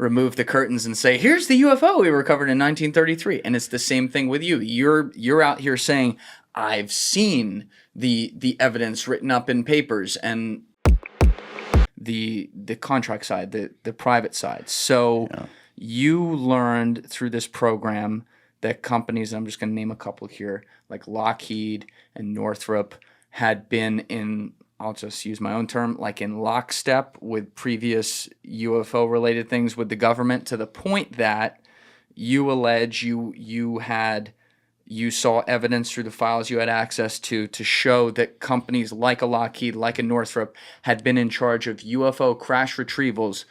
remove the curtains and say, here's the UFO we recovered in 1933. And it's the same thing with you. You're out here saying, I've seen the evidence written up in papers and the contract side, the private side. So you learned through this program that companies, and I'm just going to name a couple here, like Lockheed and Northrop, had been in, I'll just use my own term, like in lockstep with previous UFO-related things with the government, to the point that you allege you saw evidence through the files you had access to show that companies like a Lockheed, like a Northrop, had been in charge of UFO crash retrievals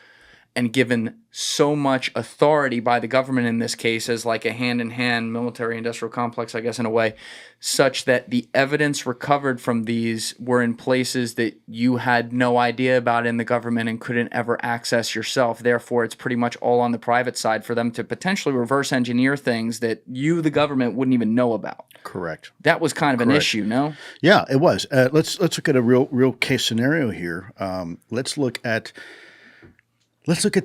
and given so much authority by the government in this case as like a hand-in-hand military-industrial complex, I guess, in a way, such that the evidence recovered from these were in places that you had no idea about in the government and couldn't ever access yourself. Therefore, it's pretty much all on the private side for them to potentially reverse engineer things that you, the government, wouldn't even know about. Correct. That was kind of an issue, no? Yeah, it was. Let's look at a real case scenario here. Let's look at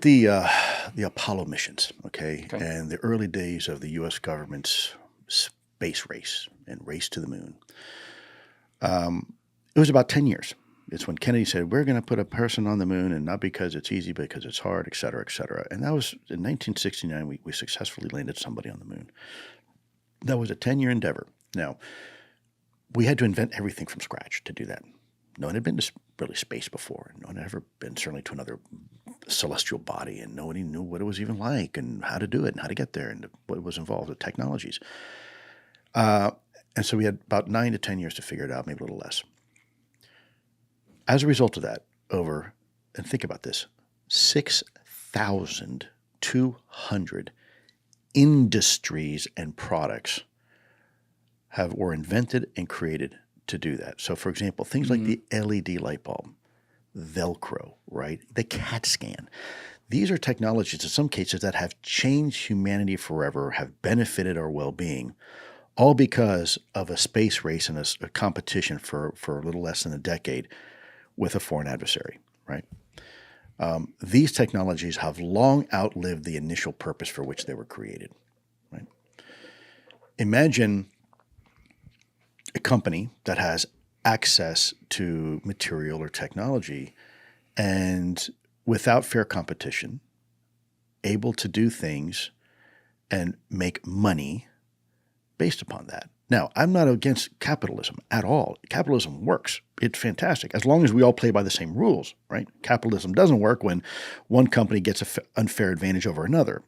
the Apollo missions, okay, and the early days of the U.S. government's space race and race to the moon. It was about 10 years. It's when Kennedy said, we're going to put a person on the moon, and not because it's easy, but because it's hard, et cetera, et cetera. And that was in 1969, we successfully landed somebody on the moon. That was a 10-year endeavor. Now, we had to invent everything from scratch to do that. No one had been to really space before. No one had ever been certainly to another celestial body, and nobody knew what it was even like and how to do it and how to get there and what was involved with technologies. And so we had about 9 to 10 years to figure it out, maybe a little less. As a result of that, and think about this, 6,200 industries and products were invented and created to do that. So, for example, things like the LED light bulb, Velcro, right? The CAT scan. These are technologies in some cases that have changed humanity forever, have benefited our well-being, all because of a space race and a competition for a little less than a decade with a foreign adversary, right? These technologies have long outlived the initial purpose for which they were created, right? Imagine a company that has access to material or technology and without fair competition, able to do things and make money based upon that. Now, I'm not against capitalism at all. Capitalism works. It's fantastic as long as we all play by the same rules, right? Capitalism doesn't work when one company gets an unfair advantage over another,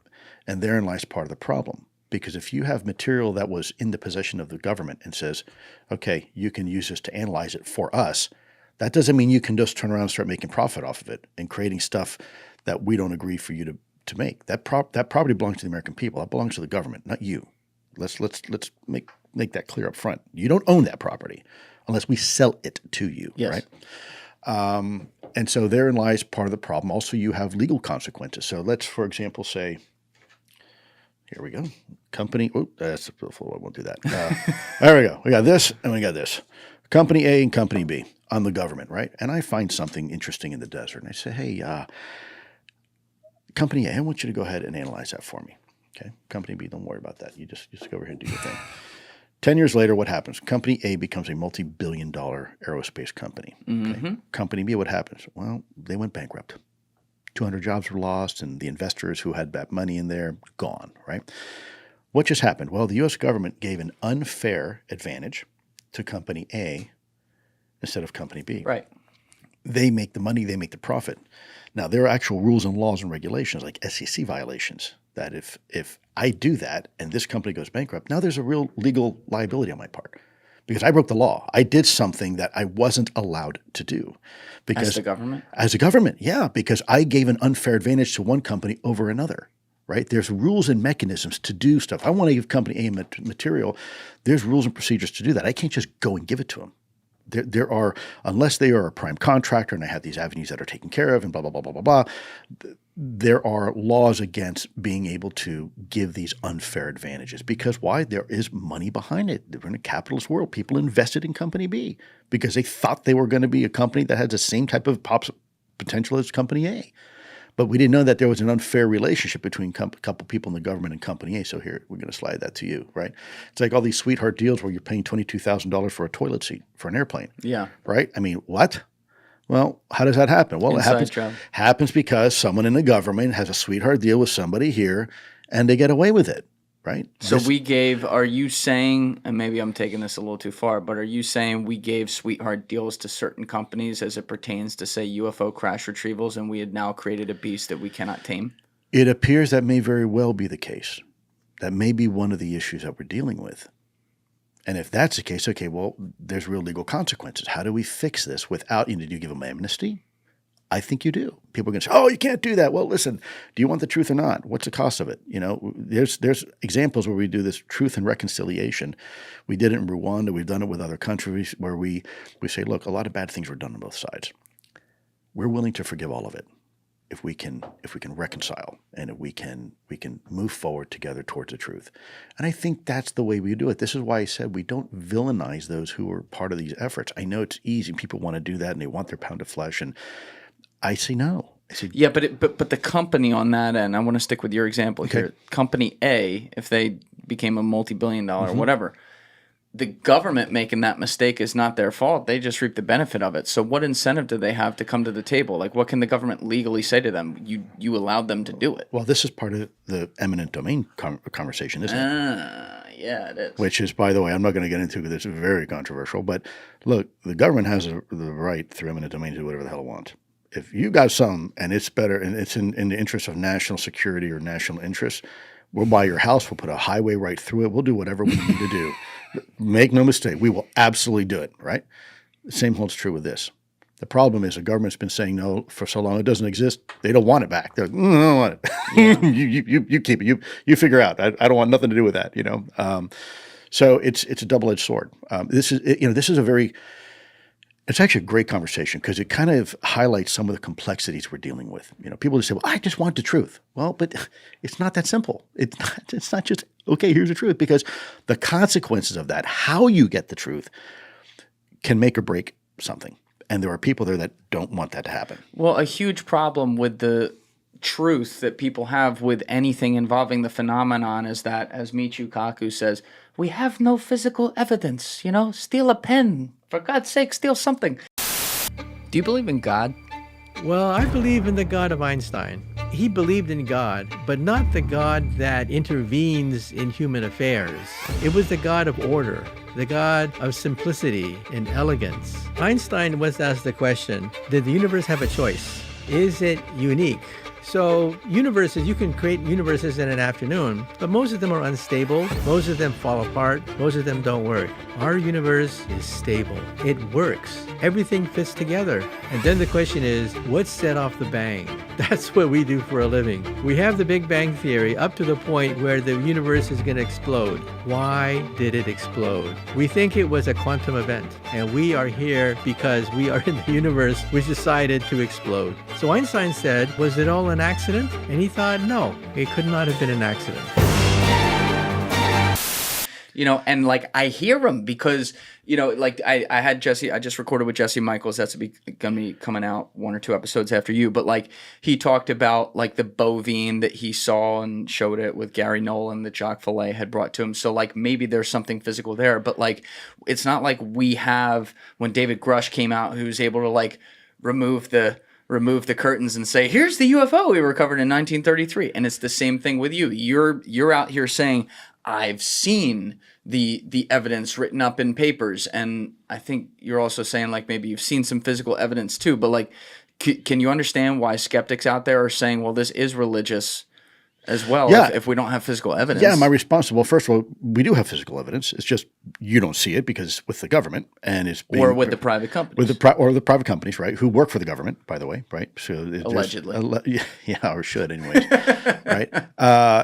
and therein lies part of the problem. Because if you have material that was in the possession of the government and says, okay, you can use this to analyze it for us, that doesn't mean you can just turn around and start making profit off of it and creating stuff that we don't agree for you to make. That property belongs to the American people. That belongs to the government, not you. Let's make that clear up front. You don't own that property unless we sell it to you, right? And so therein lies part of the problem. Also, you have legal consequences. So let's, for example, say, here we go. Company, that's I won't do that. There we go. We got this and we got this. Company A and Company B on the government, right? And I find something interesting in the desert. And I say, hey, Company A, I want you to go ahead and analyze that for me. Okay. Company B, don't worry about that. You just go over here and do your thing. 10 years later, what happens? Company A becomes a multi-billion-dollar aerospace company. Okay? Company B, what happens? Well, they went bankrupt. 200 jobs were lost, and the investors who had that money in there, gone, right? What just happened? Well, the U.S. government gave an unfair advantage to Company A instead of Company B. Right. They make the money, they make the profit. Now, there are actual rules and laws and regulations like SEC violations that if I do that and this company goes bankrupt, now there's a real legal liability on my part. Because I broke the law. I did something that I wasn't allowed to do. Because, as the government? As a government, yeah. Because I gave an unfair advantage to one company over another, right? There's rules and mechanisms to do stuff. I want to give Company A material. There's rules and procedures to do that. I can't just go and give it to them. There are, unless they are a prime contractor and I have these avenues that are taken care of and blah, blah, blah, blah, blah, blah, there are laws against being able to give these unfair advantages. Because why? There is money behind it. We're in a capitalist world. People invested in Company B because they thought they were going to be a company that had the same type of potential as Company A. But we didn't know that there was an unfair relationship between a couple people in the government and Company A. So here, we're going to slide that to you, right? It's like all these sweetheart deals where you're paying $22,000 for a toilet seat for an airplane. Yeah. Right? I mean, what? Well, how does that happen? Well, Inside it happens because someone in the government has a sweetheart deal with somebody here and they get away with it. Right. So are you saying, and maybe I'm taking this a little too far, but are you saying we gave sweetheart deals to certain companies as it pertains to, say, UFO crash retrievals, and we had now created a beast that we cannot tame? It appears that may very well be the case. That may be one of the issues that we're dealing with. And if that's the case, okay, well, there's real legal consequences. How do we fix this without, do you give them amnesty? I think you do. People are going to say, oh, you can't do that. Well, listen, do you want the truth or not? What's the cost of it? There's examples where we do this truth and reconciliation. We did it in Rwanda. We've done it with other countries where we say, look, a lot of bad things were done on both sides. We're willing to forgive all of it if we can reconcile and if we can move forward together towards the truth. And I think that's the way we do it. This is why I said we don't villainize those who are part of these efforts. I know it's easy. People want to do that and they want their pound of flesh, and I say no. I say, yeah, but the company on that end, I want to stick with your example here. Company A, if they became a multi-billion-dollar whatever, the government making that mistake is not their fault. They just reap the benefit of it. So what incentive do they have to come to the table? Like, what can the government legally say to them? You allowed them to do it. Well, this is part of the eminent domain conversation, isn't it? Yeah, it is. Which is, by the way, I'm not going to get into because it's very controversial. But look, the government has the right through eminent domain to do whatever the hell it wants. If you got some and it's better and it's in the interest of national security or national interest, we'll buy your house, we'll put a highway right through it, we'll do whatever we need to do. Make no mistake, we will absolutely do it, right? The same holds true with this. The problem is the government's been saying no for so long it doesn't exist. They don't want it back. They're like, I don't want it. Yeah. you keep it. You figure out. I don't want nothing to do with that. So it's a double-edged sword. This is a very It's actually a great conversation because it kind of highlights some of the complexities we're dealing with. People just say, well, I just want the truth. Well, but it's not that simple. It's not just, okay, here's the truth, because the consequences of that, how you get the truth, can make or break something. And there are people there that don't want that to happen. Well, a huge problem with the truth that people have with anything involving the phenomenon is that, as Michio Kaku says, we have no physical evidence. Steal a pen. For God's sake, steal something. Do you believe in God? Well, I believe in the God of Einstein. He believed in God, but not the God that intervenes in human affairs. It was the God of order, the God of simplicity and elegance. Einstein was asked the question, did the universe have a choice? Is it unique? So universes, you can create universes in an afternoon, but most of them are unstable. Most of them fall apart. Most of them don't work. Our universe is stable. It works. Everything fits together. And then the question is, what set off the bang? That's what we do for a living. We have the Big Bang Theory up to the point where the universe is going to explode. Why did it explode? We think it was a quantum event, and we are here because we are in the universe which decided to explode. So Einstein said, was it all an accident? And he thought, no, it could not have been an accident. And I hear him because, I had Jesse, I just recorded with Jesse Michaels. That's going to be coming out 1 or 2 episodes after you. But he talked about the bovine that he saw and showed it with Gary Nolan that Jacques Vallée had brought to him. So maybe there's something physical there, but it's not like we have when David Grush came out, who was able to remove the curtains and say, here's the UFO we recovered in 1933. And it's the same thing with you. You're out here saying, I've seen the evidence written up in papers. And I think you're also saying maybe you've seen some physical evidence too. But can you understand why skeptics out there are saying, well, this is religious as well, if we don't have physical evidence? Yeah, my response, well, first of all, we do have physical evidence. It's just you don't see it because it's with the government and it's being, or with the private companies. Or the private companies, right, who work for the government, by the way, right? So allegedly. Yeah, or should anyways, right?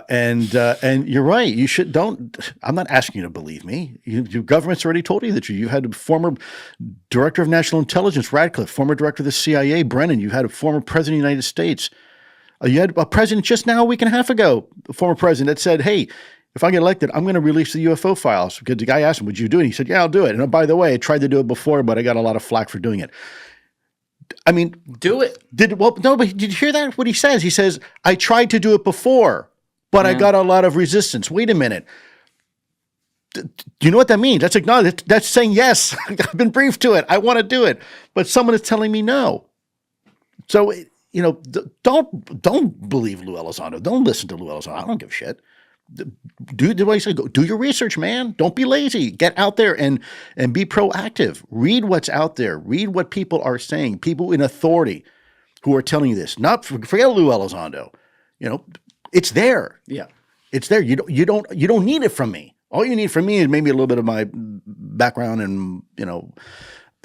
And you're right. You should I'm not asking you to believe me. Your government's already told you that you had a former director of national intelligence, Radcliffe, former director of the CIA, Brennan. You had a former president of the United States. You had a president just now a week and a half ago, a former president that said, hey, if I get elected, I'm going to release the UFO files. Because the guy asked him, would you do it? And he said, yeah, I'll do it. And by the way, I tried to do it before, but I got a lot of flack for doing it. I mean, Do it. but did you hear that? What he says? He says, I tried to do it before, but I got a lot of resistance. Wait a minute. Do you know what that means? That's acknowledged. That's saying, yes, I've been briefed to it. I want to do it. But someone is telling me no. So, don't believe Lou Elizondo. Don't listen to Lou Elizondo. I don't give a shit. Do what I say. Go do your research, man. Don't be lazy. Get out there and be proactive. Read what's out there. Read what people are saying. People in authority who are telling you this. Not forget Lou Elizondo. It's there. Yeah, it's there. You don't need it from me. All you need from me is maybe a little bit of my background and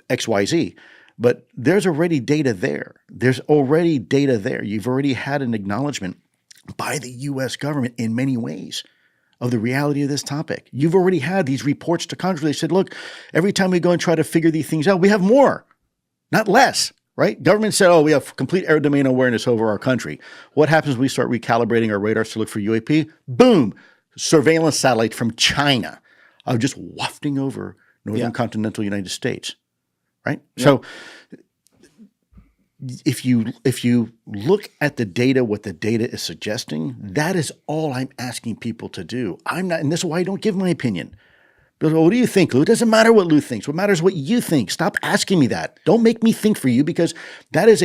XYZ. But there's already data there. There's already data there. You've already had an acknowledgement by the U.S. government in many ways of the reality of this topic. You've already had these reports to Congress. They said, look, every time we go and try to figure these things out, we have more, not less, right? Government said, we have complete air domain awareness over our country. What happens when we start recalibrating our radars to look for UAP? Boom, surveillance satellite from China just wafting over northern continental United States, right? Yeah. So if you look at the data, what the data is suggesting, that is all I'm asking people to do. I'm not, and this is why I don't give my opinion. Because, what do you think, Lou? It doesn't matter what Lou thinks. What matters is what you think. Stop asking me that. Don't make me think for you, because that is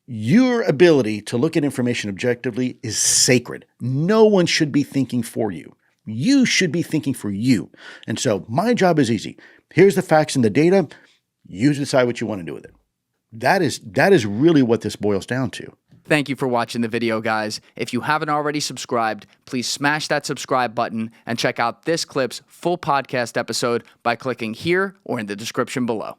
your ability to look at information objectively is sacred. No one should be thinking for you. You should be thinking for you. And so my job is easy. Here's the facts and the data. You decide what you want to do with it. That is really what this boils down to. Thank you for watching the video, guys. If you haven't already subscribed, please smash that subscribe button and check out this clip's full podcast episode by clicking here or in the description below.